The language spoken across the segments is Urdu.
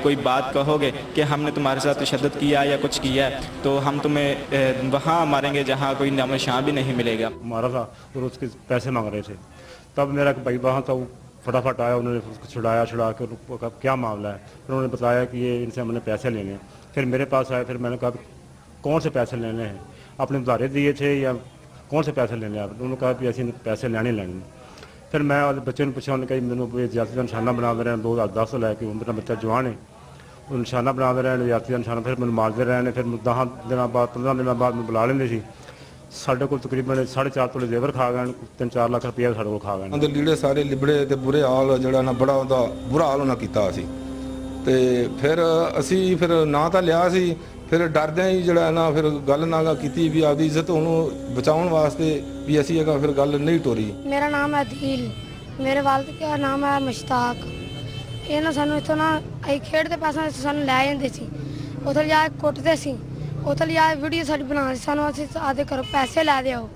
کوئی بات کہو گے کہ ہم نے تمہارے ساتھ تشدد کیا یا کچھ کیا ہے تو ہم تمہیں وہاں ماریں گے جہاں کوئی نام و نشان بھی نہیں ملے گا. مارا تھا اور اس کے پیسے مانگ رہے تھے. تب میرا ایک بھائی وہاں تھا, وہ فٹافٹ آیا, انہوں نے اس کو چھڑا کے کیا معاملہ ہے. پھر انہوں نے بتایا کہ یہ ان سے ہم نے پیسے لینے ہیں. پھر میرے پاس آئے, پھر میں نے کہا کون سے پیسے لینے ہیں, آپ نے ادھارے دیے تھے یا کون سے پیسے لینے ہیں. انہوں نے کہا کہ ایسے پیسے لینے. پھر میں بچے نے پوچھا, انہوں نے کہا میں زیادتی کا نشانہ بنا دے رہے ہیں 2010 لے کے, میرا بچہ جوان ہے, وہ نشانہ بنا دے رہے ہیں زیادتی کا نشانہ. پھر میں مارتے رہے ہیں. پھر 10 دنوں بعد 15 دنوں بعد میں بلا لیندے سی. ਸਾਡੇ ਕੋਲ ਤਕਰੀਬਨ 4.5 ਤੋਲੇ ਜ਼ੇਵਰ ਖਾ ਗਏ, 3-4 ਲੱਖ ਰੁਪਏ ਸਾਡੇ ਕੋਲ ਖਾ ਗਏ. ਉਹਦੇ ਲੀੜੇ ਸਾਰੇ ਲਿਬੜੇ ਤੇ ਬੁਰੇ ਹਾਲ ਜਿਹੜਾ ਨਾ ਬੜਾ ਉਹਦਾ ਬੁਰਾ ਹਾਲ ਉਹਨਾਂ ਕੀਤਾ ਸੀ. ਤੇ ਫਿਰ ਅਸੀਂ ਫਿਰ ਨਾਂ ਤਾਂ ਲਿਆ ਸੀ, ਫਿਰ ਡਰਦਿਆਂ ਹੀ ਜਿਹੜਾ ਨਾ ਫਿਰ ਗੱਲ ਨਾ ਕੀਤੀ ਵੀ ਆਪਦੀ ਇੱਜ਼ਤ ਉਹਨੂੰ ਬਚਾਉਣ ਵਾਸਤੇ ਵੀ ਅਸੀਂ ਹੈਗਾ ਫਿਰ ਗੱਲ ਨਹੀਂ ਟੋਰੀ. ਮੇਰਾ ਨਾਮ ਹੈ ਦਿਲ, ਮੇਰੇ ਵਾਲਿਦ ਦਾ ਨਾਮ ਹੈ ਮੁਸ਼ਤਾਕ. ਇਹ ਨਾ ਸਾਨੂੰ ਇੱਥੋਂ ਨਾ ਅਸੀਂ ਖੇਡਦੇ ਪੈਸਿਆਂ ਸਾਨੂੰ ਲੈ ਜਾਂਦੇ ਸੀ, ਉੱਥੇ ਜਾ ਕੇ ਕੁੱਟਦੇ ਸੀ. ਉੱਥੇ ਲਿਆ ਵੀਡੀਓ ਸਾਡੀ ਬਣਾ ਸੀ, ਸਾਨੂੰ ਅਸੀਂ ਆਦੇ ਕਰੋ ਪੈਸੇ ਲੈ ਦਿਓ,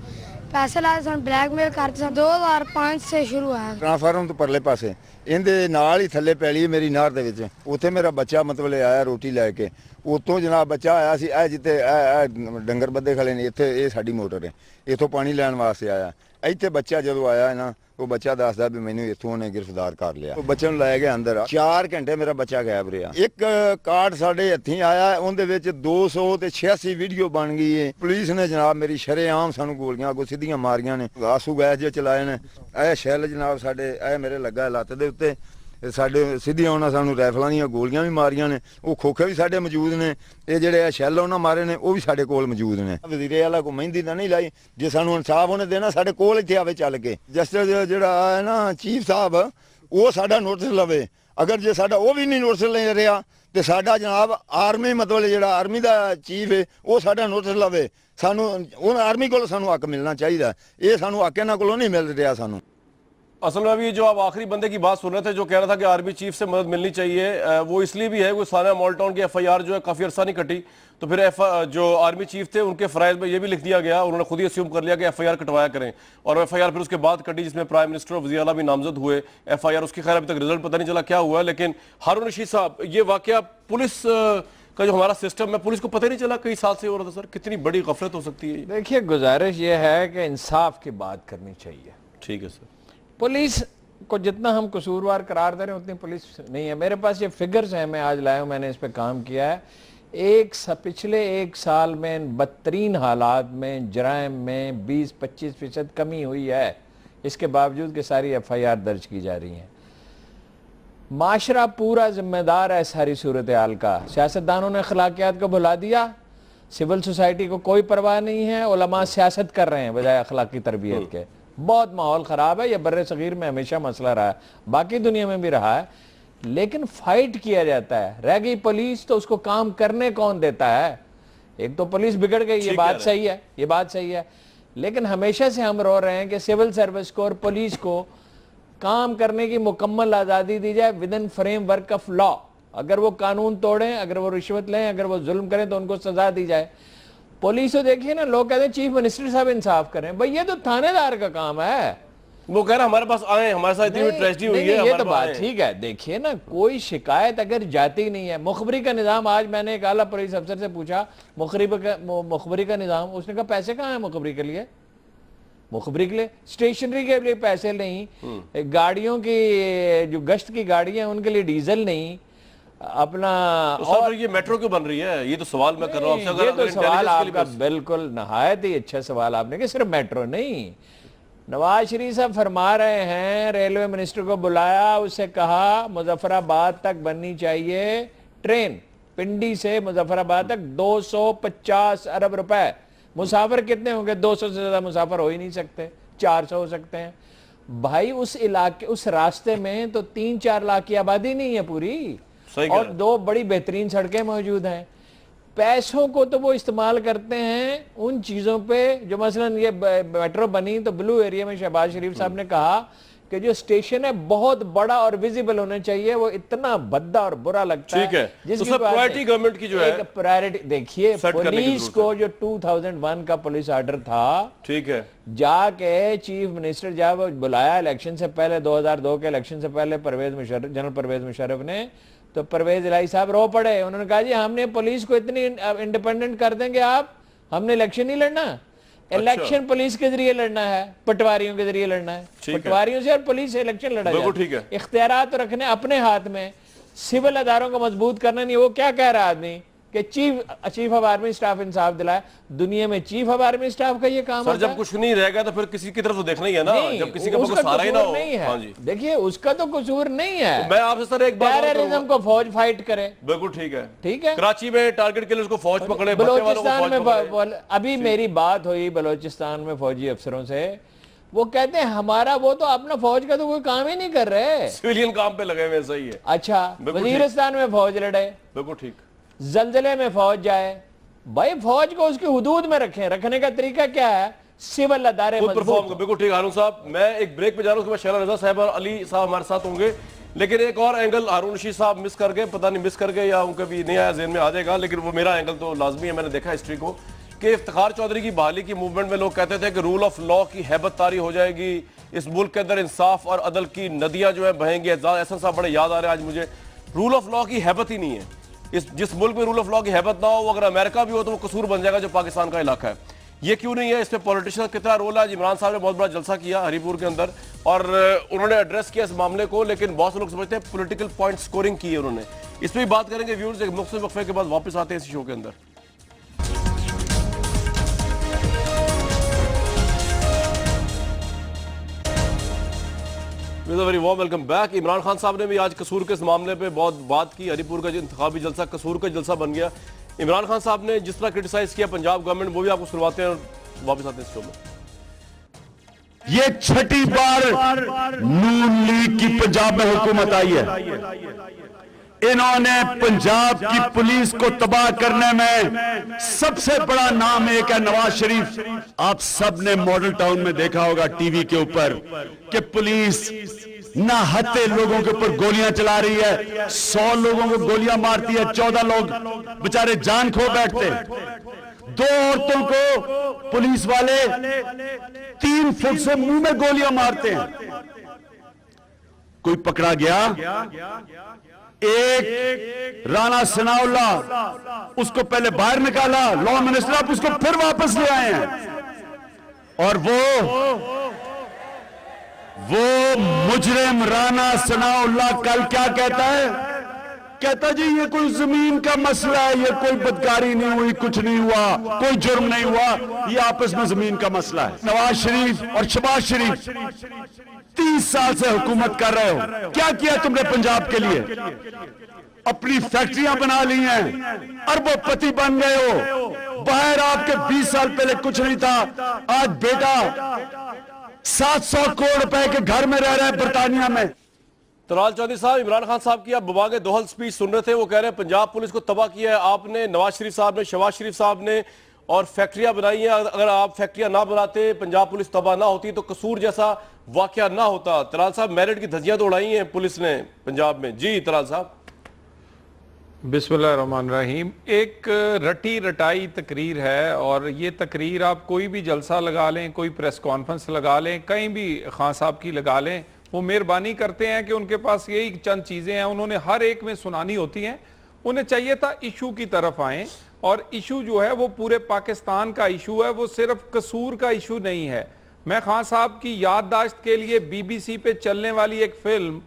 ਪੈਸੇ ਲੈ ਸਾਨੂੰ ਬਲੈਕਮੇਲ ਕਰਦੇ ਸਨ. 2005 ਸੇ ਸ਼ੁਰੂ ਹੋਇਆ. ਟ੍ਰਾਂਸਫਾਰਮ ਤੋਂ ਪਰਲੇ ਪਾਸੇ ਇਹਦੇ ਨਾਲ ਹੀ ਥੱਲੇ ਪੈਲੀ ਮੇਰੀ ਨਹਿਰ ਦੇ ਵਿੱਚ, ਉੱਥੇ ਮੇਰਾ ਬੱਚਾ ਮਤਲਬ ਆਇਆ ਰੋਟੀ ਲੈ ਕੇ. ਉੱਥੋਂ ਜਨਾਬ ਬੱਚਾ ਆਇਆ ਸੀ, ਇਹ ਜਿੱਥੇ ਇਹ ਡੰਗਰ ਬੱਦੇ ਖੜੇ ਨੇ ਇੱਥੇ, ਇਹ ਸਾਡੀ ਮੋਟਰ ਹੈ, ਇੱਥੋਂ ਪਾਣੀ ਲੈਣ ਵਾਸਤੇ ਆਇਆ. ਇੱਥੇ ਬੱਚਾ ਜਦੋਂ ਆਇਆ ਨਾ, ਉਹ ਬੱਚਾ ਦੱਸਦਾ ਵੀ ਮੈਨੂੰ ਇੱਥੋਂ ਉਹਨੇ ਗ੍ਰਿਫਤਾਰ ਕਰ ਲਿਆ. ਉਹ ਬੱਚੇ ਨੂੰ ਲੈ ਗਿਆ ਅੰਦਰ. 4 ਘੰਟੇ ਮੇਰਾ ਬੱਚਾ ਗਾਇਬ ਰਿਹਾ. ਇੱਕ ਕਾਰਡ ਸਾਡੇ ਹੱਥੀਂ ਆਇਆ, ਉਹਦੇ ਵਿੱਚ 286 ਵੀਡੀਓ ਬਣ ਗਈ ਹੈ. ਪੁਲਿਸ ਨੇ ਜਨਾਬ ਮੇਰੀ ਸ਼ਰੇਆਮ ਸਾਨੂੰ ਗੋਲੀਆਂ ਅੱਗੋਂ ਸਿੱਧੀਆਂ ਮਾਰੀਆਂ ਨੇ, ਆਸੂ ਗੈਸ ਜੇ ਚਲਾਏ ਨੇ. ਇਹ ਸ਼ੈੱਲ ਜਨਾਬ ਸਾਡੇ ਇਹ ਮੇਰੇ ਲੱਗਾ ਲੱਤ ਦੇ ਉੱਤੇ, ਸਾਡੇ ਸਿੱਧੀਆਂ ਉਹਨਾਂ ਸਾਨੂੰ ਰਾਈਫਲਾਂ ਦੀਆਂ ਗੋਲੀਆਂ ਵੀ ਮਾਰੀਆਂ ਨੇ. ਉਹ ਖੋਖੇ ਵੀ ਸਾਡੇ ਮੌਜੂਦ ਨੇ. ਇਹ ਜਿਹੜੇ ਸ਼ੈੱਲ ਉਹਨਾਂ ਮਾਰੇ ਨੇ ਉਹ ਵੀ ਸਾਡੇ ਕੋਲ ਮੌਜੂਦ ਨੇ. ਵਜ਼ੀਰੇ ਵਾਲਾ ਕੋ ਮਹਿੰਦੀ ਤਾਂ ਨਹੀਂ ਲਾਈ, ਜੇ ਸਾਨੂੰ ਇਨਸਾਫ ਉਹਨੇ ਦੇਣਾ ਸਾਡੇ ਕੋਲ ਇੱਥੇ ਆਵੇ ਚੱਲ ਕੇ. ਜਸਟਿਸ ਜਿਹੜਾ ਹੈ ਨਾ ਚੀਫ ਸਾਹਿਬ, ਉਹ ਸਾਡਾ ਨੋਟਿਸ ਲਵੇ. ਅਗਰ ਜੇ ਸਾਡਾ ਉਹ ਵੀ ਨਹੀਂ ਨੋਟਿਸ ਲੈ ਰਿਹਾ ਤੇ ਸਾਡਾ ਜਨਾਬ ਆਰਮੀ ਮਤਲਬ ਜਿਹੜਾ ਆਰਮੀ ਦਾ ਚੀਫ ਹੈ ਉਹ ਸਾਡਾ ਨੋਟਿਸ ਲਵੇ. ਸਾਨੂੰ ਉਹ ਆਰਮੀ ਕੋਲ ਸਾਨੂੰ ਹੱਕ ਮਿਲਣਾ ਚਾਹੀਦਾ. ਇਹ ਸਾਨੂੰ ਹੱਕ ਇਹਨਾਂ ਕੋਲੋਂ ਨਹੀਂ ਮਿਲ ਰਿਹਾ ਸਾਨੂੰ. اصل میں ابھی جو آپ آخری بندے کی بات سن رہے تھے جو کہہ رہا تھا کہ آرمی چیف سے مدد ملنی چاہیے, وہ اس لیے بھی ہے وہ سانحہ مال ٹاؤن کی ایف آئی آر جو ہے کافی عرصہ نہیں کٹی, تو پھر جو آرمی چیف تھے ان کے فرائض میں یہ بھی لکھ دیا گیا, انہوں نے خود ہی اسیوم کر لیا کہ ایف آئی آر کٹوایا کریں. اور ایف آئی آر پھر اس کے بعد کٹی جس میں پرائم منسٹر اور وزیر اعلیٰ بھی نامزد ہوئے. ایف آئی آر اس کی خیر ابھی تک رزلٹ پتہ نہیں چلا کیا ہوا ہے. لیکن ہارون رشید صاحب, یہ واقعہ پولیس کا جو ہمارا سسٹم ہے, پولیس کو پتہ نہیں چلا کئی سال سے ہو رہا تھا سر, کتنی بڑی غفلت ہو سکتی ہے. دیکھیے گزارش یہ ہے کہ انصاف کی بات کرنی چاہیے. ٹھیک ہے سر. پولیس کو جتنا ہم قصوروار قرار دے رہے ہیں اتنی پولیس نہیں ہے. میرے پاس یہ فگرز ہیں, میں آج لایا ہوں, میں نے اس پہ کام کیا ہے. پچھلے 1 سال میں بدترین حالات میں جرائم میں 20-25% کمی ہوئی ہے, اس کے باوجود کہ ساری ایف آئی آر درج کی جا رہی ہیں. معاشرہ پورا ذمہ دار ہے ساری صورتحال کا. سیاستدانوں نے اخلاقیات کو بھلا دیا, سول سوسائٹی کو کوئی پرواہ نہیں ہے, علماء سیاست کر رہے ہیں بجائے اخلاقی تربیت کے. بہت ماحول خراب ہے. یہ بر صغیر میں ہمیشہ مسئلہ رہا ہے, باقی دنیا میں بھی رہا ہے, لیکن فائٹ کیا جاتا ہے. رہ گئی پولیس تو اس کو کام کرنے کون دیتا ہے. ایک تو پولیس بگڑ گئی, یہ بات صحیح ہے, یہ بات صحیح ہے, لیکن ہمیشہ سے ہم رو رہے ہیں کہ سول سروس کو اور پولیس کو کام کرنے کی مکمل آزادی دی جائے with in frame work of law. اگر وہ قانون توڑیں, اگر وہ رشوت لیں, اگر وہ ظلم کریں تو ان کو سزا دی جائے. پولیس تو دیکھیے نا, لوگ کہتے ہیں چیف منسٹر صاحب انصاف کریں. بھئی یہ تو تھانے دار کا کام ہے. وہ کہہ رہا ہمارے پاس آئیں, ہمارے ساتھ اتنی ٹریجڈی ہوئی ہے. یہ تو بات ٹھیک ہے. دیکھیے نا, کوئی شکایت اگر جاتی نہیں ہے, مخبری کا نظام, آج میں نے ایک اعلیٰ پولیس افسر سے پوچھا مخبری کا نظام, اس نے کہا پیسے کہاں ہیں مخبری کے لیے. مخبری کے لیے اسٹیشنری کے لیے پیسے نہیں, گاڑیوں کی جو گشت کی گاڑیاں ہیں ان کے لیے ڈیزل نہیں, اپنا. اور یہ میٹرو کیوں بن رہی ہے, یہ تو سوال میں کر رہا ہوں. یہ تو سوال آپ کا بالکل نہایت ہی اچھا سوال آپ نے, کہ صرف میٹرو نہیں. نواز شریف صاحب فرما رہے ہیں ریلوے منسٹر کو بلایا, اس سے کہا مظفر آباد تک بننی چاہیے ٹرین, پنڈی سے مظفر آباد تک 250 ارب روپے. مسافر کتنے ہوں گے؟ 200 سے زیادہ مسافر ہو ہی نہیں سکتے, 400 ہو سکتے ہیں. بھائی اس علاقے, اس راستے میں تو 3-4 لاکھ کی آبادی نہیں ہے پوری, اور 2 بڑی بہترین سڑکیں موجود ہیں. پیسوں کو تو وہ استعمال کرتے ہیں ان چیزوں پہ جو مثلا یہ میٹرو بنی تو بلو ایریا میں شہباز شریف صاحب نے کہا کہ جو اسٹیشن ہے بہت بڑا اور ویزیبل ہونا چاہیے. وہ اتنا بھدا اور برا لگتا ہے. ٹھیک ہے, جس کی پرائرٹی گورنمنٹ کی جو ہے, پرائرٹی دیکھیے پولیس کو جو 2001 کا پولیس آرڈر تھا, ٹھیک ہے, جا کے چیف منسٹر جب بلایا الیکشن سے پہلے, 2002 کے الیکشن سے پہلے, جنرل پرویز مشرف نے تو پرویز الہی صاحب رو پڑے. انہوں نے کہا جی ہم نے پولیس کو اتنی انڈیپینڈنٹ کر دیں گے آپ, ہم نے الیکشن نہیں لڑنا, الیکشن پولیس کے ذریعے لڑنا ہے, پٹواریوں کے ذریعے لڑنا ہے, پٹواریوں سے اور پولیس سے الیکشن لڑا جائے. اختیارات رکھنے اپنے ہاتھ میں, سول اداروں کو مضبوط کرنا نہیں. وہ کیا کہہ رہا آدمی کہ چیف آف آرمی سٹاف انصاف دلائے. دنیا میں چیف آف آرمی سٹاف کا یہ کام سر جب کچھ نہیں رہے گا تو پھر کسی کی طرف تو دیکھنا ہی ہے نا, جب کسی کا کوئی سہارا ہی نہ ہو. ہاں جی دیکھیے اس کا تو قصور نہیں ہے. میں آپ سے سر ایک بات ٹیررزم کو فوج فائٹ کرے. بالکل ٹھیک ہے, ٹھیک ہے. کراچی میں ٹارگٹ کلرز کو فوج پکڑے, بلوچستان میں ابھی میری بات ہوئی بلوچستان میں فوجی افسروں سے, وہ کہتے ہیں ہمارا وہ تو اپنا فوج کا تو کوئی کام ہی نہیں کر رہے, سویلین کام پہ لگے ہوئے. صحیح ہے. اچھا وزیرستان میں فوج لڑے, بالکل ٹھیک. زلزلے میں فوج جائے. بھائی فوج کو اس کی حدود میں رکھیں. رکھنے کا طریقہ کیا ہے؟ سول ادارے مضبوط. بالکل ٹھیک ہارون صاحب. میں ایک بریک پہ جا رہا ہوں, اس کے بعد شیلا رضا صاحب اور علی صاحب ہمارے ساتھ ہوں گے. لیکن ایک اور اینگل ہارون رشید صاحب مس کر گئے, پتہ نہیں مس کر گئے یا ان کا بھی نہیں آیا ذہن میں آ جائے گا, لیکن وہ میرا اینگل تو لازمی ہے. میں نے دیکھا ہسٹری کو کہ افتخار چودھری کی بحالی کی موومنٹ میں لوگ کہتے تھے کہ رول آف لا کی ہیبت طاری ہو جائے گی, اس ملک کے اندر انصاف اور عدل کی ندیاں جو ہیں بہیں گی. احسن صاحب بڑے یاد آ رہے ہیں آج مجھے. رول آف لا کی ہیبت ہی نہیں ہے. جس ملک میں رول آف لا کی ہیبت نہ ہو, وہ اگر امریکہ بھی ہو تو وہ قصور بن جائے گا جو پاکستان کا علاقہ ہے. یہ کیوں نہیں ہے؟ اس پہ پولیٹیشن کتنا رول ہے؟ عمران صاحب نے بہت بڑا جلسہ کیا ہری پور کے اندر اور انہوں نے ایڈریس کیا اس معاملے کو, لیکن بہت سے لوگ سمجھتے ہیں پولیٹیکل پوائنٹ سکورنگ کی ہے انہوں نے. اس پہ بھی بات کریں گے ویورز. ایک مختصر وقفے کے بعد واپس آتے ہیں اس شو کے اندر. Very warm welcome back. Imran Khan صاحب نے بھی آج قصور کے اس معاملے پہ بہت بات کی. ہری پور کا جو انتخابی جلسہ قصور کا جلسہ بن گیا. عمران خان صاحب نے جس طرح کرٹیسائز کیا پنجاب گورنمنٹ, وہ بھی آپ کو سنواتے ہیں اور واپس آتے ہیں اس شو میں. یہ چھٹی بار نون لیگ کی پنجاب میں حکومت آئی ہے. انہوں نے پنجاب کی پولیس کو تباہ کرنے میں سب سے بڑا نام ایک ہے نواز شریف. آپ سب نے ماڈل ٹاؤن میں دیکھا ہوگا ٹی وی کے اوپر کہ پولیس نہ ہتے لوگوں کے اوپر گولیاں چلا رہی ہے. 100 لوگوں کو گولیاں مارتی ہے, 14 لوگ بچارے جان کھو بیٹھتے. 2 عورتوں کو پولیس والے 3 فٹ سے منہ میں گولیاں مارتے ہیں. کوئی پکڑا گیا؟ ایک رانا ثناء اللہ, اس کو پہلے باہر نکالا لا منسٹر, آپ اس کو پھر واپس لے آئے ہیں. اور وہ مجرم رانا ثناء اللہ کل کیا کہتا ہے؟ کہتا جی یہ کوئی زمین کا مسئلہ ہے, یہ کوئی بدکاری نہیں ہوئی, کچھ نہیں ہوا, کوئی جرم نہیں ہوا, یہ آپس میں زمین کا مسئلہ ہے. نواز شریف اور شہباز شریف 30 سال سے حکومت کر رہے ہو, کیا کیا تم نے پنجاب کے لیے؟ اپنی فیکٹریاں بنا لی ہیں, اربوں پتی بن گئے ہو. باہر آپ کے 20 سال پہلے کچھ نہیں تھا, آج بیٹا 700 کروڑ روپے کے گھر میں رہ رہے ہیں برطانیہ میں. طلال چودھری صاحب, عمران خان صاحب کی آپ بباغ دوحل سپیچ سن رہے تھے, وہ کہہ رہے ہیں پنجاب پولیس کو تباہ کیا ہے آپ نے, نواز شریف صاحب نے, شہباز شریف صاحب نے, اور فیکٹریاں بنائی ہیں. اگر آپ فیکٹریاں نہ بناتے, پنجاب پولیس تباہ نہ ہوتی تو قصور جیسا واقعہ نہ ہوتا. طلال صاحب میرٹ کی دھجیاں تو اڑائی ہیں پولیس نے پنجاب میں. جی طلال صاحب. بسم اللہ الرحمن الرحیم. ایک رٹی رٹائی تقریر ہے, اور یہ تقریر آپ کوئی بھی جلسہ لگا لیں, کوئی پریس کانفرنس لگا لیں, کہیں بھی خان صاحب کی لگا لیں, وہ مہربانی کرتے ہیں کہ ان کے پاس یہی چند چیزیں ہیں, انہوں نے ہر ایک میں سنانی ہوتی ہیں. انہیں چاہیے تھا ایشو کی طرف آئیں, اور ایشو جو ہے وہ پورے پاکستان کا ایشو ہے, وہ صرف قصور کا ایشو نہیں ہے. میں خان صاحب کی یادداشت کے لیے بی بی سی پہ چلنے والی ایک فلم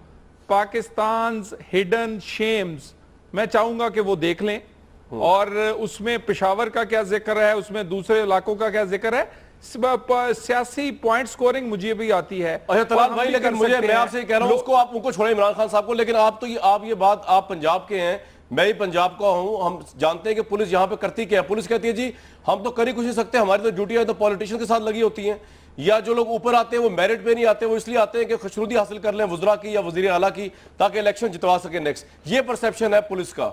پاکستانز ہڈن شیمز میں چاہوں گا کہ وہ دیکھ لیں, اور اس میں پشاور کا کیا ذکر ہے, اس میں دوسرے علاقوں کا کیا ذکر ہے. سیاسی پوائنٹ سکورنگ مجھے بھی آتی ہے. اچھا طلال بھائی, لیکن میں آپ سے کہہ رہا ہوں اس کو آپ ان کو چھوڑیں عمران خان صاحب کو, لیکن آپ یہ بات, آپ پنجاب کے ہیں, میں ہی پنجاب کا ہوں, ہم جانتے ہیں کہ پولیس یہاں پہ کرتی کیا ہے. پولیس کہتی ہے جی ہم تو کر ہی کچھ نہیں سکتے, ہماری تو ڈیوٹی ہے تو پولیٹیشن کے ساتھ لگی ہوتی ہیں, یا جو لوگ اوپر آتے ہیں وہ میرٹ پہ نہیں آتے, وہ اس لیے آتے ہیں کہ خوشنودی حاصل کر لیں وزراء کی یا وزیر اعلیٰ کی, تاکہ الیکشن جتوا سکیں نیکسٹ. یہ پرسیپشن ہے پولیس کا.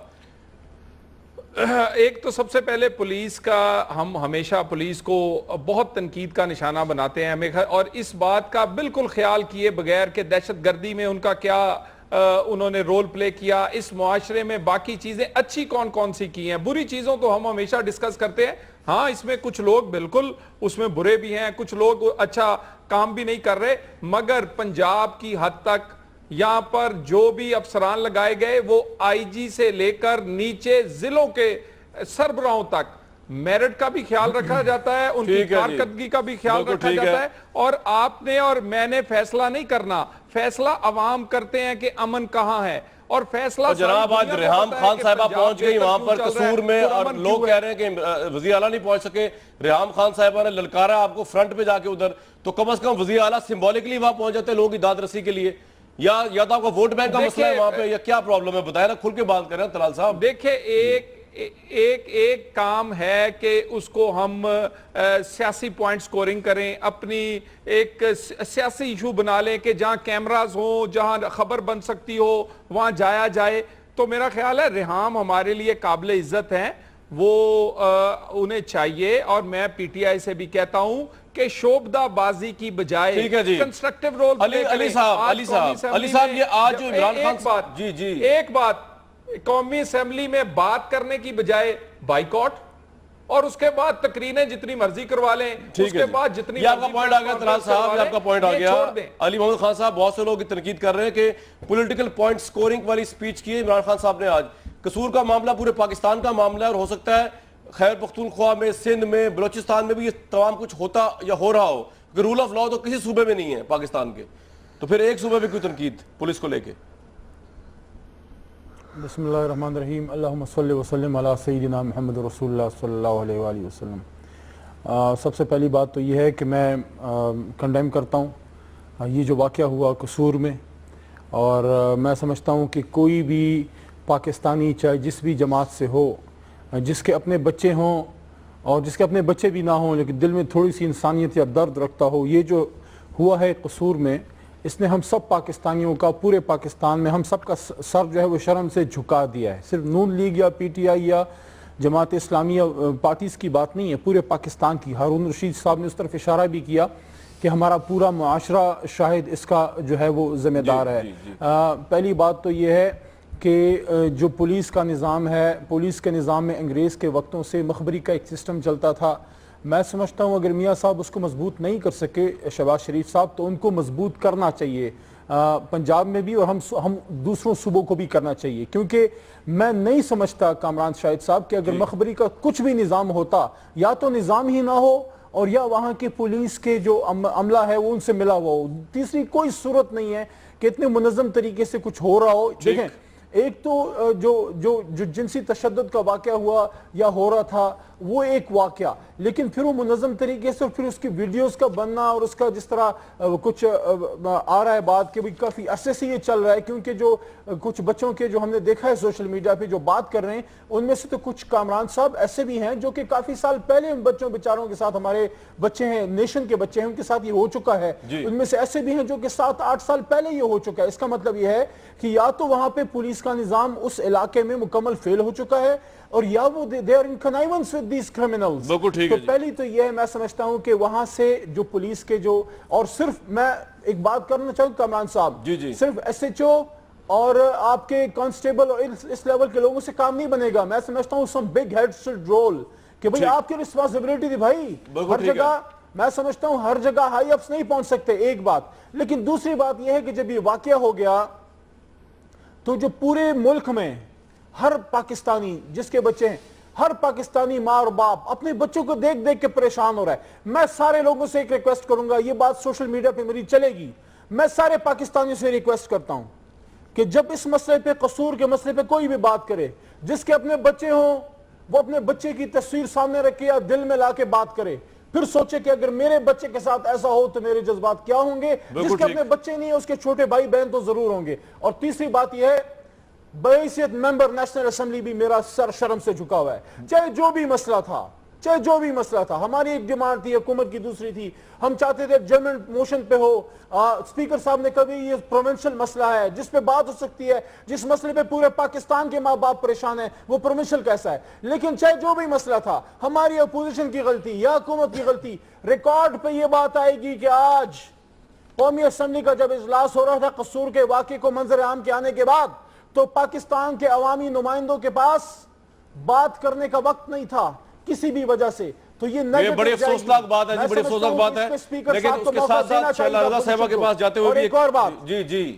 ایک تو سب سے پہلے پولیس کا, ہم ہمیشہ پولیس کو بہت تنقید کا نشانہ بناتے ہیں, اور اس بات کا بالکل خیال کیے بغیر کہ دہشت گردی میں ان کا کیا انہوں نے رول پلے کیا, اس معاشرے میں باقی چیزیں اچھی کون کون سی کی ہیں. بری چیزوں کو ہم ہمیشہ ڈسکس کرتے ہیں, ہاں اس میں کچھ لوگ بالکل اس میں برے بھی ہیں, کچھ لوگ اچھا کام بھی نہیں کر رہے, مگر پنجاب کی حد تک یہاں پر جو بھی افسران لگائے گئے وہ IG سے لے کر نیچے ضلعوں کے سربراہوں تک میرٹ کا بھی خیال رکھا جاتا ہے, ان کی کارکردگی کا بھی خیال رکھا جاتا ہے, اور آپ نے اور میں نے فیصلہ نہیں کرنا, فیصلہ عوام کرتے ہیں کہ امن کہاں ہے, اور فیصلہ جناب آج ریحام خان صاحبہ پہنچ گئی وہاں پر قصور میں, اور لوگ کہہ رہے ہیں کہ وزیر اعلیٰ نہیں پہنچ سکے. ریحام خان صاحبہ نے للکارا آپ کو فرنٹ پہ جا کے ادھر, تو کم از کم وزیر اعلیٰ سمبولکلی وہاں پہنچ جاتے ہیں لوگوں کی داد رسی کے لیے, یا تو آپ کو ووٹ بینک کا مسئلہ ہے وہاں پہ, یا کیا پرابلم ہے بتائیں نا, کھل کے بات کریں طلال صاحب. دیکھیں ایک کام ہے کہ اس کو ہم سیاسی پوائنٹ سکورنگ کریں, اپنی ایک سیاسی ایشو بنا لیں کہ جہاں کیمراز ہوں, جہاں خبر بن سکتی ہو وہاں جایا جائے. تو میرا خیال ہے ریحام ہمارے لیے قابل عزت ہیں, وہ انہیں چاہیے, اور میں PTI سے بھی کہتا ہوں کہ شوبدہ بازی کی بجائے کنسٹرکٹیو رول. علی صاحب یہ آج جو عمران خان صاحب, ایک بات, قومی اسمبلی میں بات کرنے کی بجائے بائیکاٹ, اور اس کے بعد تقریریں جتنی مرضی کروا لیں, اس کے بعد جتنی یہ آپ کا پوائنٹ آ گیا طلال صاحب, یہ آپ کا پوائنٹ آ گیا. علی محمد خان صاحب, بہت سے لوگ تنقید کر رہے ہیں کہ پولیٹیکل پوائنٹ سکورنگ والی سپیچ کی ہے عمران خان صاحب نے آج. قصور کا معاملہ پورے پاکستان کا معاملہ ہے, اور ہو سکتا ہے خیبر پختونخوا میں, سندھ میں, بلوچستان میں بھی یہ تمام کچھ ہوتا یا ہو رہا ہو, کہ رول آف لاء تو کسی صوبے میں نہیں ہے پاکستان کے, تو پھر ایک صوبے میں کوئی تنقید پولیس کو لے کے. بسم اللہ الرحمن الرحیم. اللہم صلی وسلم علی سیدنا محمد رسول اللہ صلی اللہ علیہ وآلہ وسلم. سب سے پہلی بات تو یہ ہے کہ میں کنڈیم کرتا ہوں یہ جو واقعہ ہوا قصور میں, اور میں سمجھتا ہوں کہ کوئی بھی پاکستانی چاہے جس بھی جماعت سے ہو, جس کے اپنے بچے ہوں اور جس کے اپنے بچے بھی نہ ہوں لیکن دل میں تھوڑی سی انسانیت یا درد رکھتا ہو, یہ جو ہوا ہے قصور میں, اس نے ہم سب پاکستانیوں کا, پورے پاکستان میں ہم سب کا سر جو ہے وہ شرم سے جھکا دیا ہے. صرف نون لیگ یا PTI یا جماعت اسلامی پارٹیز کی بات نہیں ہے, پورے پاکستان کی. ہارون رشید صاحب نے اس طرف اشارہ بھی کیا کہ ہمارا پورا معاشرہ شاہد اس کا جو ہے وہ ذمہ دار ہے. پہلی بات تو یہ ہے کہ جو پولیس کا نظام ہے, پولیس کے نظام میں انگریز کے وقتوں سے مخبری کا ایک سسٹم چلتا تھا. میں سمجھتا ہوں اگر میاں صاحب اس کو مضبوط نہیں کر سکے, شہباز شریف صاحب, تو ان کو مضبوط کرنا چاہیے پنجاب میں بھی, اور ہم دوسروں صوبوں کو بھی کرنا چاہیے. کیونکہ میں نہیں سمجھتا کامران شاہد صاحب کہ اگر مخبری کا کچھ بھی نظام ہوتا, یا تو نظام ہی نہ ہو, اور یا وہاں کی پولیس کے جو عملہ ہے وہ ان سے ملا ہوا ہو. تیسری کوئی صورت نہیں ہے کہ اتنے منظم طریقے سے کچھ ہو رہا ہو. دیکھیں, ایک تو جو جنسی تشدد کا واقعہ ہوا یا ہو رہا تھا وہ ایک واقعہ, لیکن پھر وہ منظم طریقے سے, اور پھر اس کی ویڈیوز کا بننا, اور اس کا جس طرح کچھ آ رہا ہے بات کہ کافی عرصے سے یہ چل رہا ہے, کیونکہ جو کچھ بچوں کے جو ہم نے دیکھا ہے سوشل میڈیا پہ جو بات کر رہے ہیں, ان میں سے تو کچھ کامران صاحب ایسے بھی ہیں جو کہ کافی سال پہلے ان بچوں بیچاروں کے ساتھ, ہمارے بچے ہیں, نیشن کے بچے ہیں, ان کے ساتھ یہ ہو چکا ہے. ان میں سے ایسے بھی ہیں جو کہ 7-8 سال پہلے یہ ہو چکا ہے. اس کا مطلب یہ ہے کہ یا تو وہاں پہ پولیس کا نظام اس علاقے میں مکمل فیل ہو چکا ہے, اور یا وہ they are in connivance with these criminals. تو پہلی تو یہ ہے, میں سمجھتا ہوں کہ وہاں سے جو پولیس کے جو, اور صرف میں ایک بات کرنا چاہوں کامران صاحب, صرف SHO اور آپ کے کانسٹیبل اور اس لیول کے لوگوں سے کام نہیں بنے گا. میں سمجھتا ہوں some big heads should roll, کہ بھئی آپ کی responsibility تھی بھائی. ہر جگہ میں سمجھتا ہوں ہر جگہ ہائی اپس نہیں پہنچ سکتے, ایک بات. لیکن دوسری بات یہ ہے کہ جب یہ واقعہ ہو گیا تو جو پورے ملک میں ہر پاکستانی جس کے بچے ہیں, ہر پاکستانی ماں اور باپ اپنے بچوں کو دیکھ دیکھ کے پریشان ہو رہا ہے. میں سارے لوگوں سے ایک ریکویسٹ کروں گا, یہ بات سوشل میڈیا پہ میری چلے گی, میں سارے پاکستانیوں سے ریکویسٹ کرتا ہوں کہ جب اس مسئلے پہ, قصور کے مسئلے پہ کوئی بھی بات کرے, جس کے اپنے بچے ہوں وہ اپنے بچے کی تصویر سامنے رکھے یا دل میں لا کے بات کرے, پھر سوچے کہ اگر میرے بچے کے ساتھ ایسا ہو تو میرے جذبات کیا ہوں گے. جس کے اپنے بچے نہیں ہیں اس کے چھوٹے بھائی بہن تو ضرور ہوں گے. اور تیسری بات یہ ہے, بحیثیت ممبر نیشنل اسمبلی بھی میرا سر شرم سے جھکا ہوا ہے, چاہے جو بھی مسئلہ تھا. ہماری ایک ڈیمانڈ تھی, حکومت کی دوسری تھی. ہم چاہتے تھے جرمن موشن پہ ہو, اسپیکر صاحب نے کبھی یہ پروونشل مسئلہ ہے جس پہ بات ہو سکتی ہے, جس مسئلے پہ پورے پاکستان کے ماں باپ پریشان ہیں, وہ پروونشل کیسا ہے. لیکن چاہے جو بھی مسئلہ تھا, ہماری اپوزیشن کی غلطی یا حکومت کی غلطی, ریکارڈ پہ یہ بات آئے گی کہ آج قومی اسمبلی کا جب اجلاس ہو رہا تھا قصور کے واقعے کو منظر عام کے آنے کے بعد, تو پاکستان کے عوامی نمائندوں کے پاس بات کرنے کا وقت نہیں تھا کسی بھی وجہ سے. تو یہ بڑی افسوسناک بات ہے, بڑی افسوسناک بات ہے. لیکن اس کے ساتھ ساتھ شہلا رضا صاحبہ کے پاس جاتے ہوئے بھی ایک اور بات, جی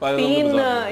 3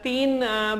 3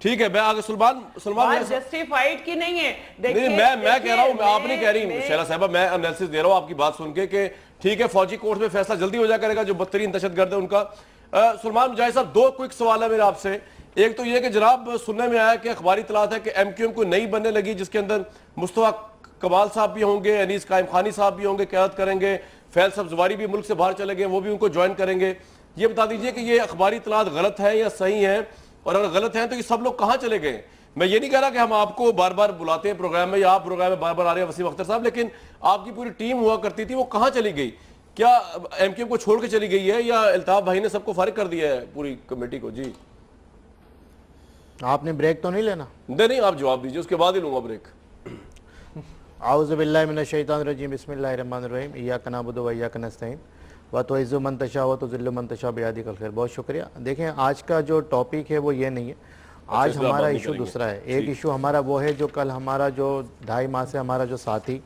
ٹھیک ہے. میں آگے سلمان جسٹیفائیڈ کی نہیں ہے. نہیں میں کہہ رہا ہوں, آپ نہیں کہہ رہی شیلا صاحبہ, میں انالیسس دے رہا ہوں آپ کی بات سن کے کہ ٹھیک ہے فوجی کورٹ میں فیصلہ جلدی ہو جا کرے گا جو بدترین دہشت گرد ہے ان کا. سلمان مجاہد صاحب, 2 کوئک سوال ہے میرے آپ سے. ایک تو یہ کہ جناب سننے میں آیا کہ اخباری اطلاعات ہے کہ ایم کیو ایم کو نئی بننے لگی جس کے اندر مصطفیٰ کمال صاحب بھی ہوں گے, انیس قائم خانی صاحب بھی ہوں گے, قیادت کریں گے, فیض صاحب زواری بھی ملک سے باہر چلے گئے, وہ بھی ان کو جوائن کریں گے. یہ بتا دیجئے کہ یہ اخباری اطلاعات غلط ہے یا صحیح ہیں, اور اگر غلط ہیں تو یہ سب لوگ کہاں چلے گئے؟ میں یہ نہیں کہہ رہا کہ ہم آپ کو بار بار بلاتے ہیں پروگرام میں یا آپ پروگرام میں بار بار آ رہے ہیں وسیم اختر صاحب, لیکن آپ کی پوری ٹیم ہوا کرتی تھی, وہ کہاں چلی گئی؟ کیا ایم کیو ایم کو چھوڑ کے چلی گئی ہے یا الطاف بھائی نے سب کو فارغ کر دیا ہے پوری کمیٹی کو؟ جی آپ نے بریک تو نہیں لینا؟ نہیں, آپ جواب دیجئے, اس کے بعد ہی لوں گا بریک. اعوذ باللہ من الشیطان الرجیم, بسم اللہ الرحمن الرحیم, ایاک نعبد و ایاک نستعین وتعز من تشاء وتذل من تشاء بیدک الخیر. بہت شکریہ. دیکھیں آج کا جو ٹاپک ہے وہ یہ نہیں ہے, آج ہمارا ایشو دوسرا ہے. ایک ایشو ہمارا وہ ہے جو کل ہمارا جو 2.5 ماہ سے ہمارا جو ساتھی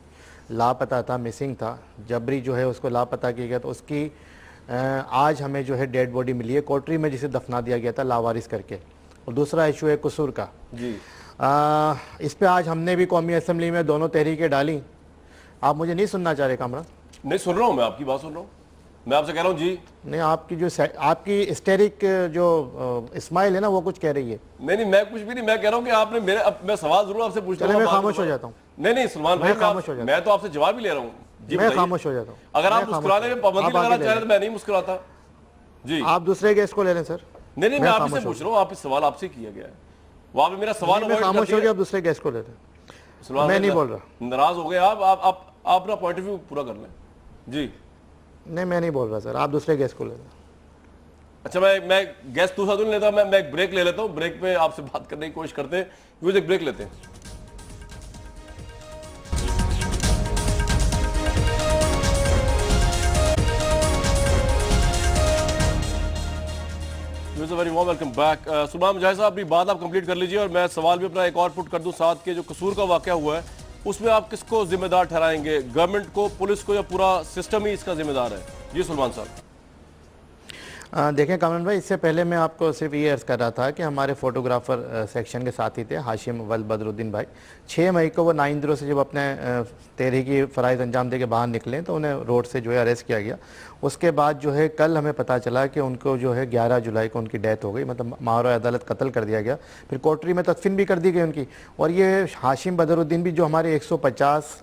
لاپتہ تھا, مسنگ تھا, جبری جو ہے اس کو لاپتہ کیا گیا, تو اس کی آج ہمیں جو ہے ڈیڈ باڈی ملی ہے کوٹری میں جسے دفنا دیا گیا تھا لاوارث کر کے. اور دوسرا ایشو ہے قصور کا. جی اس پہ آج ہم نے بھی قومی اسمبلی میں دونوں تحریکیں ڈالی. آپ مجھے نہیں سننا چاہ رہے کامران؟ نہیں سن رہا ہوں, میں آپ کی بات سن رہا ہوں, میں آپ سے کہہ رہا ہوں. جی نہیں, آپ کی جو آپ کی اسٹیرک جو اسمائل ہے نا وہ کچھ کہہ رہی ہے. نہیں میں کچھ بھی نہیں, میں کہہ رہا ہوں کہ آپ نے میں سوال ضرور آپ سے پوچھتا ہوں. میں خاموش ہو جاتا ہوں. نہیں سلمان بھائی, میں تو آپ سے جواب ہی لے رہا ہوں. میں خاموش ہو جاتا ہوں. اگر آپ مسکرانے میں پابندی لگانا چاہ رہے تو میں نہیں مسکراتا. جی آپ دوسرے گیس کو لے لیں سر. نہیں میں آپ سے پوچھ رہا ہوں, آپ سوال آپ سے کیا گیا ہے, وہاں پہ میرا سوال میں خاموش ہو گیا, آپ دوسرے گیس کو لے لیں. میں نہیں بول رہا. ناراض ہو گئے آپ اپنا پوائنٹ آف ویو پورا کر لیں. جی نہیں میں نہیں بول رہا سر, آپ دوسرے گیس کو لے لیں. اچھا میں گیس دوسرا تو نہیں لیتا, میں ایک بریک لے لیتا ہوں. بریک پہ آپ سے بات کرنے کی کوشش کرتے ہیں, ایک بریک لیتے ہیں. Very warm welcome back. Salman Mujahid صاحب اپنی بات آپ کمپلیٹ کر لیجئے, اور میں سوال بھی اپنا ایک اور پٹ کر دوں ساتھ کے جو قصور کا واقعہ ہوا ہے اس میں آپ کس کو ذمہ دار ٹھہرائیں گے, گورنمنٹ کو, پولیس کو, یا پورا سسٹم ہی اس کا ذمہ دار ہے؟ جی سلمان صاحب. دیکھیں کامران بھائی, اس سے پہلے میں آپ کو صرف یہ عرض کر رہا تھا کہ ہمارے فوٹوگرافر سیکشن کے ساتھی تھے ہاشم بدر الدین بھائی. 6 مئی کو وہ 9 سے جب اپنے تحریکی فرائض انجام دے کے باہر نکلے تو انہیں روڈ سے جو ہے اریسٹ کیا گیا. اس کے بعد جو ہے کل ہمیں پتہ چلا کہ ان کو جو ہے 11 جولائی کو ان کی ڈیتھ ہو گئی, مطلب ماہر عدالت قتل کر دیا گیا. پھر کوٹری میں تدفین بھی کر دی گئی ان کی. اور یہ ہاشم بدر الدین بھی جو ہمارے 150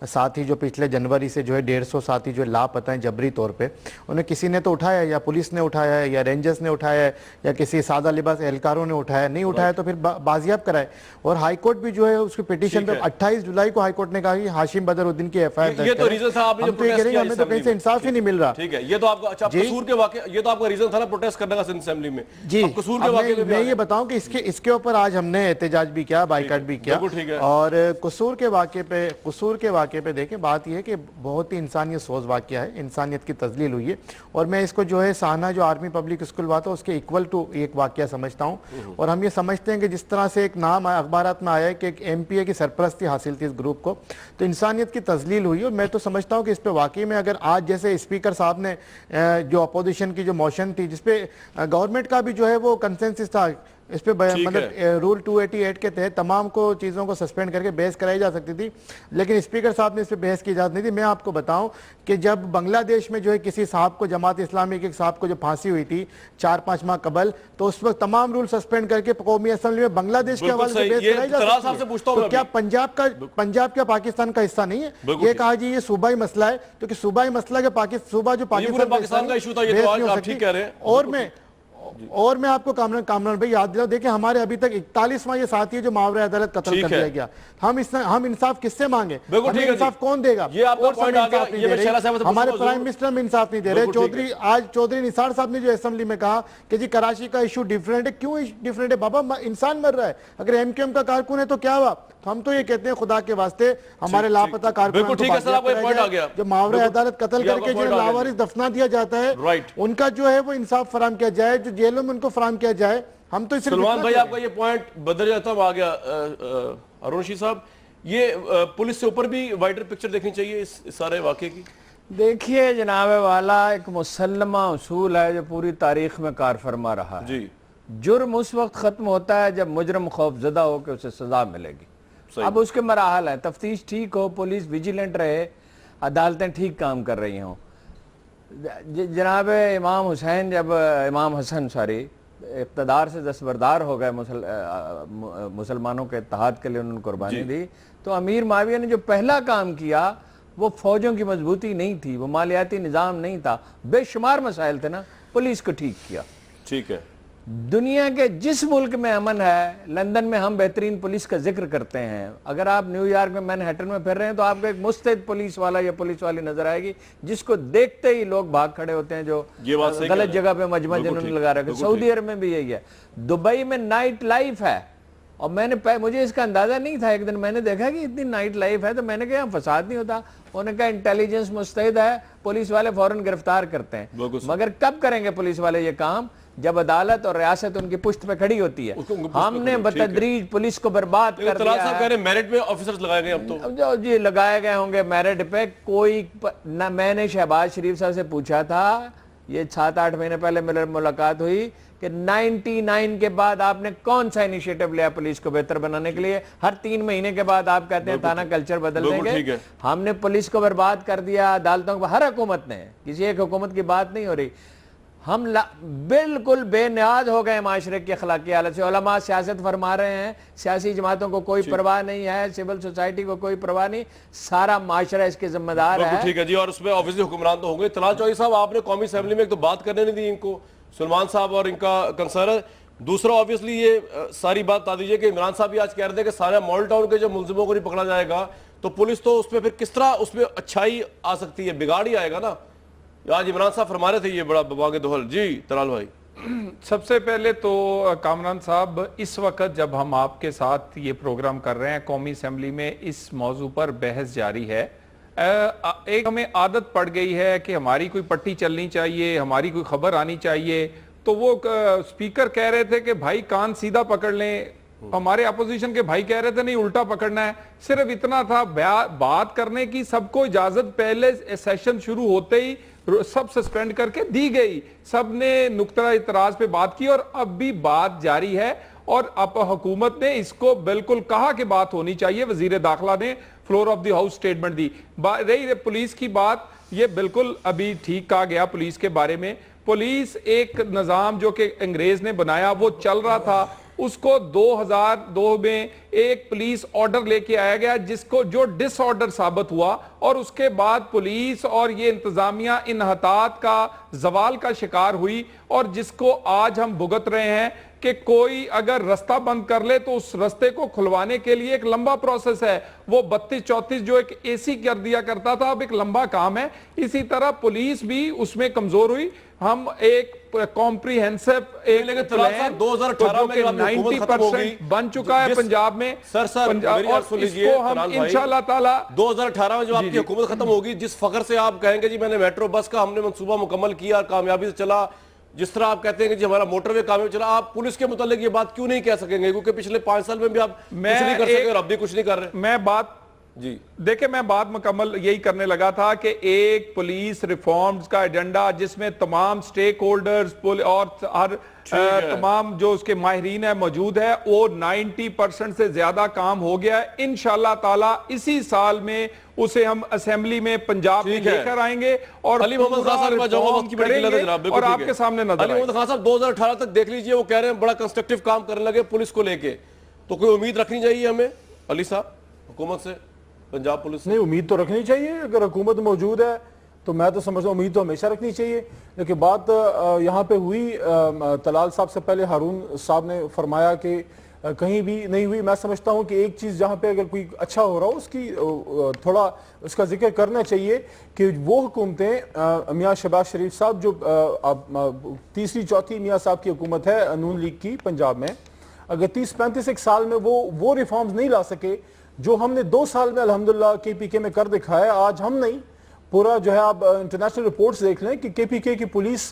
ساتھی جو پچھلے جنوری سے جو ہے 150 ساتھی جو لاپتہ ہیں جبری طور پہ, انہیں کسی نے تو اٹھایا, یا پولیس نے اٹھایا ہے, یا رینجرز نے اٹھایا ہے, یا کسی سادہ لباس اہلکاروں نے اٹھایا, نہیں اٹھایا تو پھر بازیاب کرائے. اور ہائی کورٹ بھی جو ہے اس کی پیٹیشن پہ 28 جولائی کو ہائی کورٹ نے کہا کہ ہاشم بدر الدین کی ایف آئی آر درج کریں. یہ تو ریزن تھا آپ نے جو پروٹیسٹ کیا ہمیں تو کہیں سے انصاف ہی نہیں مل رہا. ٹھیک ہے, یہ تو آپ کا قصور کے واقعہ, یہ تو آپ کا ریزن تھا نا پروٹیسٹ کرنے کا سندھ اسمبلی میں. جی قصور کے واقعے میں یہ بتاؤں کہ اس کے اوپر آج ہم نے احتجاج بھی کیا, بائیکاٹ بھی کیا. اور قصور کے واقعے پہ دیکھیں, بات یہ ہے کہ بہت ہی انسانیت سوز واقعہ ہے, انسانیت کی تذلیل ہوئی ہے. اور میں اس کو جو ہے سانحہ جو آرمی پبلک اسکول ہوا تھا اس کے ایکول ٹو ایک واقعہ سمجھتا ہوں. اور ہم یہ سمجھتے ہیں کہ جس طرح سے ایک نام اخبارات میں آیا ہے کہ ایک ایم پی اے کی سرپرستی حاصل تھی اس گروپ کو, تو انسانیت کی تذلیل ہوئی. اور میں تو سمجھتا ہوں کہ اس پہ واقعی میں اگر آج جیسے اسپیکر صاحب نے جو اپوزیشن کی جو موشن تھی جس پہ گورنمنٹ کا بھی جو ہے وہ کنسنسس تھا, اس پہ مطلب رول 288 کے تحت تمام کو چیزوں کو سسپینڈ کر کے بحث کرائی جا سکتی تھی, لیکن اسپیکر صاحب نے اس پہ بحث کی اجازت نہیں دی. میں آپ کو بتاؤں کہ جب بنگلہ دیش میں جو ہے کسی صاحب کو, جماعت اسلامی کے صاحب کو جو پھانسی ہوئی تھی 4-5 ماہ قبل, تو اس وقت تمام رول سسپینڈ کر کے قومی اسمبلی میں بنگلہ دیش کے حوالے سے بحث کرائی جا سکتی ہے. تو کیا پنجاب کا پاکستان کا حصہ نہیں ہے؟ یہ کہا جی یہ صوبائی مسئلہ ہے, کیونکہ صوبائی مسئلہ کے صوبہ جو پاکستان کا ایشو تھا, یہ تو آپ ٹھیک کہہ رہے ہیں. اور میں آپ کو کامران بھائی یاد دلاؤں, دیکھیں ہمارے ابھی تک 41واں یہ ساتھی ہے جو ماورا عدالت قتل کر دیا گیا. ہم انصاف کس سے مانگیں؟ ہمیں انصاف کون دے گا؟ ہمارے پرائم منسٹر میں انصاف نہیں دے رہے. آج چودھری نثار صاحب نے جو اسمبلی میں کہا کہ جی کراچی کا ایشو ڈیفرنٹ ہے. کیوں ڈیفرنٹ ہے بابا؟ انسان مر رہا ہے. اگر ایم کیو ایم کا کارکن ہے تو کیا ہوا؟ ہم تو یہ کہتے ہیں خدا کے واسطے ہمارے لاپتہ کارکنان جو ماورا عدالت قتل کر کے جو لاوارث دفنا دیا جاتا ہے, ان کا جو ہے وہ انصاف فراہم کیا جائے, جو جیلوں میں ان کو فراہم کیا جائے. ہم تو سلمان بھائی آپ کا یہ پوائنٹ بدل جاتا ہوں, آ گیا ارون رشید صاحب, یہ پولیس سے اوپر بھی وائڈر پکچر دیکھنی چاہیے اس سارے واقعے کی. دیکھیے جناب والا, ایک مسلمہ اصول ہے جو پوری تاریخ میں کار فرما رہا ہے. جی جرم اس وقت ختم ہوتا ہے جب مجرم خوف زدہ ہو کہ اسے سزا ملے گی. اب اس کے مراحل ہیں, تفتیش ٹھیک ہو, پولیس ویجیلنٹ رہے, عدالتیں ٹھیک کام کر رہی ہوں. جناب امام حسن اقتدار سے دستبردار ہو گئے, مسلمانوں کے اتحاد کے لیے انہوں نے قربانی دی, تو امیر معاویہ نے جو پہلا کام کیا وہ فوجوں کی مضبوطی نہیں تھی, وہ مالیاتی نظام نہیں تھا, بے شمار مسائل تھے نا, پولیس کو ٹھیک کیا. ٹھیک ہے. دنیا کے جس ملک میں امن ہے, لندن میں ہم بہترین پولیس کا ذکر کرتے ہیں, اگر آپ نیو یارک میں مینہٹن میں پھر رہے ہیں تو آپ کو ایک مستعد پولیس والا یا پولیس والی نظر آئے گی جس کو دیکھتے ہی لوگ بھاگ کھڑے ہوتے ہیں جو غلط جگہ پہ مجمع جنہوں نے لگا رکھا. سعودی عرب میں بھی یہی ہے. دبئی میں نائٹ لائف ہے, اور مجھے اس کا اندازہ نہیں تھا, ایک دن میں نے دیکھا کہ اتنی نائٹ لائف ہے تو میں نے کہا یہاں فساد نہیں ہوتا. انہوں نے کہا انٹیلیجنس مستعد ہے, پولیس والے فوراً گرفتار کرتے ہیں. مگر کب کریں گے پولیس والے یہ کام؟ جب عدالت اور ریاست ان کی پشت پہ کھڑی ہوتی ہے. ہم نے بتدریج پولیس کو برباد کر دیا ہے. میرٹ میں آفیسرز لگائے گئے اب تو جی لگائے گئے ہوں گے میرٹ پہ. کوئی نہ, میں نے شہباز شریف صاحب سے پوچھا تھا, یہ 7-8 مہینے پہلے میرے ملاقات ہوئی, کہ 99 کے بعد آپ نے کون سا انیشیٹو لیا پولیس کو بہتر بنانے کے لیے؟ ہر 3 مہینے کے بعد آپ کہتے ہیں تھانہ کلچر بدل دیں گے. ہم نے پولیس کو برباد کر دیا, عدالتوں کو, ہر حکومت نے, کسی ایک حکومت کی بات نہیں ہو رہی. ہم بالکل بے نیاز ہو گئے معاشرے کی اخلاقی حالت سے. علماء سیاست فرما رہے ہیں, سیاسی جماعتوں کو کوئی پرواہ نہیں ہے, سول سوسائٹی کو کوئی پرواہ نہیں, سارا معاشرہ اس کے ذمہ دار ہے. ٹھیک ہے جی. اور اس میں آفیسلی حکمران تو ہوں گے. طلال چوہدری صاحب, آپ نے قومی اسمبلی میں ایک تو بات کرنے نہیں دی ان کو, سلمان صاحب, اور ان کا کنسرن ہے. دوسرا آبویسلی یہ ساری بات بتا دیجئے کہ عمران صاحب بھی آج کہہ رہے تھے کہ سارا مال ٹاؤن کے جو ملزموں کو نہیں پکڑا جائے گا تو پولیس تو اس میں پھر کس طرح اس میں اچھائی آ سکتی ہے, بگاڑ ہی آئے گا نا. آج عمران صاحب فرما رہے تھے یہ بڑا واقع دہل. جی طلال بھائی. سب سے پہلے تو کامران صاحب, اس وقت جب ہم آپ کے ساتھ یہ پروگرام کر رہے ہیں, قومی اسمبلی میں اس موضوع پر بحث جاری ہے. ایک ہمیں عادت پڑ گئی ہے کہ ہماری کوئی پٹی چلنی چاہیے, ہماری کوئی خبر آنی چاہیے, تو وہ سپیکر کہہ رہے تھے کہ بھائی کان سیدھا پکڑ لیں, ہمارے اپوزیشن کے بھائی کہہ رہے تھے نہیں الٹا پکڑنا ہے. صرف اتنا تھا, بات کرنے کی سب کو اجازت پہلے سیشن شروع ہوتے ہی سب سسپینڈ کر کے دی گئی, سب نے نقطہ اعتراض پہ بات کی, اور اب بھی بات جاری ہے. اور اب حکومت نے اس کو بالکل کہا کہ بات ہونی چاہیے, وزیر داخلہ نے floor of the house statement دی. رہی پولیس کی بات, یہ بالکل ابھی ٹھیک کہا گیا پولیس کے بارے میں. پولیس ایک نظام جو کہ انگریز نے بنایا وہ چل رہا تھا, اس کو 2002 میں ایک پولیس آرڈر لے کے آیا گیا جس کو جو ڈس آرڈر ثابت ہوا, اور اس کے بعد پولیس اور یہ انتظامیہ انحطاط کا زوال کا شکار ہوئی, اور جس کو آج ہم بھگت رہے ہیں کہ کوئی اگر رستہ بند کر لے تو اس رستے کو کھلوانے کے لیے ایک لمبا پروسیس ہے. وہ 32-34 جو ایک اے سی کر دیا کرتا تھا اب ایک لمبا کام ہے. اسی طرح پولیس بھی اس میں کمزور ہوئی. ہم ایک کمپریہنسو ایک پلان 2018 میں 90% بن چکا ہے پنجاب میں. سر اس کو ہم انشاءاللہ تعالی 2018 میں جب آپ کی حکومت ختم ہوگی, جس فخر سے آپ کہیں گے جی میں نے میٹرو بس کا ہم نے منصوبہ مکمل کیا اور کامیابی سے چلا, جس طرح آپ کہتے ہیں کہ جی ہمارا موٹر وے کامیاب چلا, آپ پولیس کے متعلق یہ بات کیوں نہیں کہہ سکیں گے؟ کیونکہ پچھلے 5 سال میں بھی آپ کچھ نہیں کر سکے اور اب بھی کچھ نہیں کر رہے. میں بات جی دیکھیں, میں بات مکمل یہی کرنے لگا تھا کہ ایک پولیس ریفارمز کا ایجنڈا جس میں تمام سٹیک ہولڈرز اور ہر تمام جو اس کے ماہرین ہیں موجود ہے, وہ 90% سے زیادہ کام ہو گیا ہے. انشاءاللہ تعالی اسی سال میں اسے ہم اسمبلی میں پنجاب میں لے کر آئیں گے, اور علی محمد خان صاحب وقت کی بڑی قلت ہے جناب, اور آپ کے سامنے نظر علی محمد خان صاحب 2018 تک دیکھ لیجئے, وہ کہہ رہے ہیں بڑا کنسٹرکٹیو کام کرنے لگے پولیس کو لے کے, تو کوئی امید رکھنی چاہیے ہمیں علی صاحب حکومت سے, پنجاب پولیس سے؟ نہیں, امید تو رکھنی چاہیے. اگر حکومت موجود ہے تو میں تو سمجھتا ہوں امید تو ہمیشہ رکھنی چاہیے. لیکن بات یہاں پہ ہوئی, طلال صاحب سے پہلے ہارون صاحب نے فرمایا کہ کہیں بھی نہیں ہوئی. میں سمجھتا ہوں کہ ایک چیز جہاں پہ اگر کوئی اچھا ہو رہا ہو اس کی تھوڑا اس کا ذکر کرنا چاہیے کہ وہ حکومتیں میاں شہباز شریف صاحب جو تیسری چوتھی میاں صاحب کی حکومت ہے نون لیگ کی پنجاب میں, اگر 30-35 ایک سال میں وہ ریفارمز نہیں لا سکے جو ہم نے 2 سال میں الحمدللہ کے پی کے میں کر دکھایا. آج ہم نہیں, پورا جو ہے آپ انٹرنیشنل رپورٹس دیکھ لیں کہ کے پی کے کی پولیس